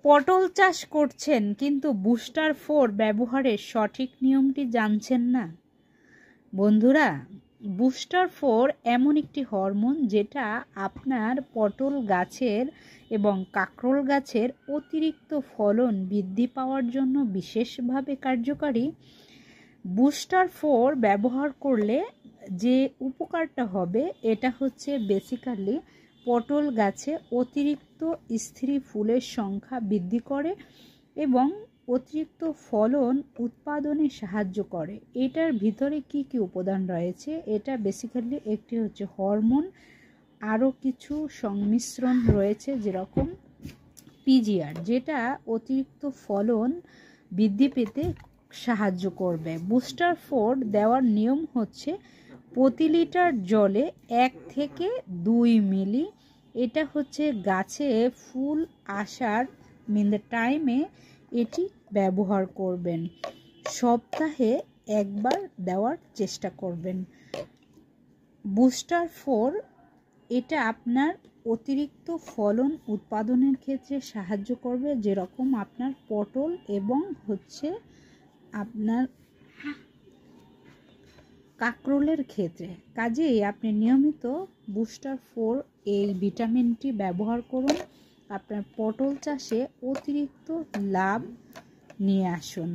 পটল চাষ করছেন কিন্তু বুস্টার 4 ব্যবহারের সঠিক নিয়মটি জানছেন না। বন্ধুরা, বুস্টার 4 এমন একটি হরমোন যেটা আপনার পটল গাছের এবং কাঁকরোল গাছের অতিরিক্ত ফলন বৃদ্ধি পাওয়ার জন্য বিশেষভাবে কার্যকারী। বুস্টার 4 ব্যবহার করলে যে উপকারটা হবে এটা হচ্ছে বেসিক্যালি পটল গাছে অতিরিক্ত স্ত্রী ফুলের সংখ্যা বৃদ্ধি করে এবং অতিরিক্ত ফলন উৎপাদনে সাহায্য করে। এটার ভিতরে কি কি উপাদান রয়েছে? এটা বেসিক্যালি একটি হচ্ছে হরমোন, আরও কিছু সংমিশ্রণ রয়েছে যেরকম পিজিআর, যেটা অতিরিক্ত ফলন বৃদ্ধি পেতে সাহায্য করবে। বুস্টার 4 দেওয়ার নিয়ম হচ্ছে প্রতি লিটার জলে 1 থেকে 2 মিলি। এটা হচ্ছে গাছে ফুল আসার টাইমে এটি ব্যবহার করবেন। সপ্তাহে একবার দেওয়ার চেষ্টা করবেন। বুস্টার 4 এটা আপনার অতিরিক্ত ফলন উৎপাদনের ক্ষেত্রে সাহায্য করবে, যেরকম আপনার পটল এবং হচ্ছে আপনার কাঁকরোলের ক্ষেত্রে। কাজেই আপনি নিয়মিত বুস্টার 4 এই ভিটামিনটি ব্যবহার করুন, আপনার পটল চাষে অতিরিক্ত লাভ নিয়ে আসুন।